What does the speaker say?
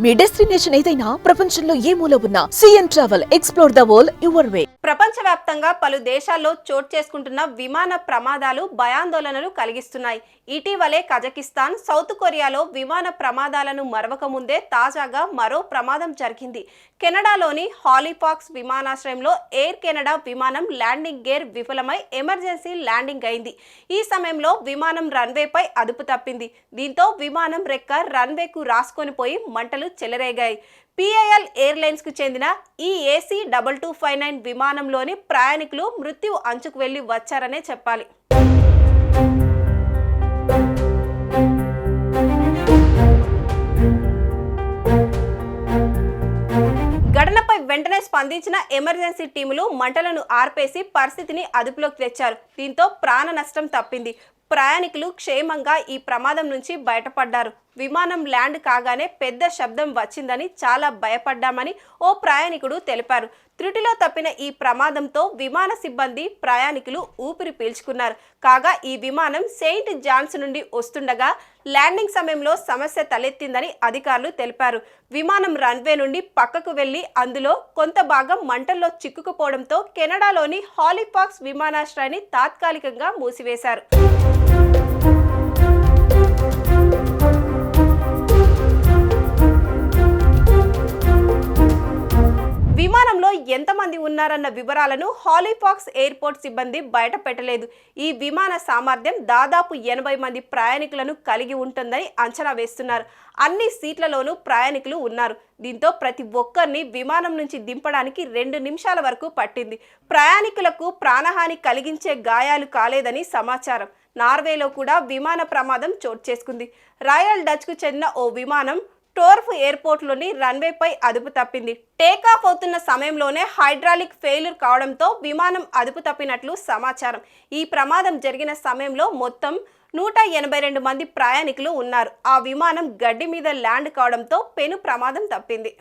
మీ destination ఏదైనా ప్రపంచంలో ఏ మూల ఉన్నా CN travel explore the world your way. ప్రపంచవ్యాప్తంగా పలు దేశాల్లో చోటు చేసుకుంటున్న విమాన ప్రమాదాలు భయాందోళనలు కలిగిస్తున్నాయి. ఇటీవలే కజకిస్తాన్, సౌత్ కొరియాలో విమాన ప్రమాదాలను మరవక ముందే తాజాగా మరో ప్రమాదం జరిగింది. కెనడాలోని హాలిఫాక్స్ విమానాశ్రయంలో ఎయిర్ కెనడా విమానం ల్యాండింగ్ గేర్ విఫలమై ఎమర్జెన్సీ ల్యాండింగ్ అయింది. ఈ సమయంలో విమానం రన్వేపై అదుపు తప్పింది. దీంతో విమానం రెక్క రన్వేకు రాసుకొని పోయి మంటలు చెలరేగాయి. పిఐఎల్ ఎయిర్లైన్స్ కు చెందిన ఈ ఏసీ 2259 విమానంలోని ప్రయాణికులు మృత్యు అంచుకు వెళ్లి వచ్చారనే చెప్పాలి. ఘటనపై వెంటనే స్పందించిన ఎమర్జెన్సీ టీములు మంటలను ఆర్పేసి పరిస్థితిని అదుపులోకి తెచ్చారు. దీంతో ప్రాణ నష్టం తప్పింది. ప్రయాణికులు క్షేమంగా ఈ ప్రమాదం నుంచి బయటపడ్డారు. విమానం ల్యాండ్ కాగానే పెద్ద శబ్దం వచ్చిందని చాలా భయపడ్డామని ఓ ప్రయాణికుడు తెలిపారు. త్రుటిలో తప్పిన ఈ ప్రమాదంతో విమాన సిబ్బంది, ప్రయాణికులు ఊపిరి పీల్చుకున్నారు. కాగా ఈ విమానం సెయింట్ జాన్స్ నుండి వస్తుండగా ల్యాండింగ్ సమయంలో సమస్య తలెత్తిందని అధికారులు తెలిపారు. విమానం రన్వే నుండి పక్కకు వెళ్లి అందులో కొంత భాగం మంటల్లో చిక్కుకుపోవడంతో కెనడాలోని హాలిఫాక్స్ విమానాశ్రయాన్ని తాత్కాలికంగా మూసివేశారు. విమానంలో ఎంతమంది ఉన్నారన్న వివరాలను హాలిఫాక్స్ ఎయిర్పోర్ట్ సిబ్బంది బయట పెట్టలేదు. ఈ విమాన సామర్థ్యం దాదాపు 80 మంది ప్రయాణికులను కలిగి ఉంటుందని అంచనా వేస్తున్నారు. అన్ని సీట్లలోనూ ప్రయాణికులు ఉన్నారు. దీంతో ప్రతి ఒక్కరిని విమానం నుంచి దింపడానికి 2 నిమిషాల వరకు పట్టింది. ప్రయాణికులకు ప్రాణహాని కలిగించే గాయాలు కాలేదని సమాచారం. నార్వేలో కూడా విమాన ప్రమాదం చోటు చేసుకుంది. రాయల్ డచ్ కు చెందిన ఓ విమానం టోర్ఫ్ ఎయిర్పోర్ట్లోని రన్వేపై అదుపు తప్పింది. టేకాఫ్ అవుతున్న సమయంలోనే హైడ్రాలిక్ ఫెయిల్యూర్ కావడంతో విమానం అదుపు తప్పినట్లు సమాచారం. ఈ ప్రమాదం జరిగిన సమయంలో మొత్తం 182 మంది ప్రయాణికులు ఉన్నారు. ఆ విమానం గడ్డి మీద ల్యాండ్ కావడంతో పెను ప్రమాదం తప్పింది.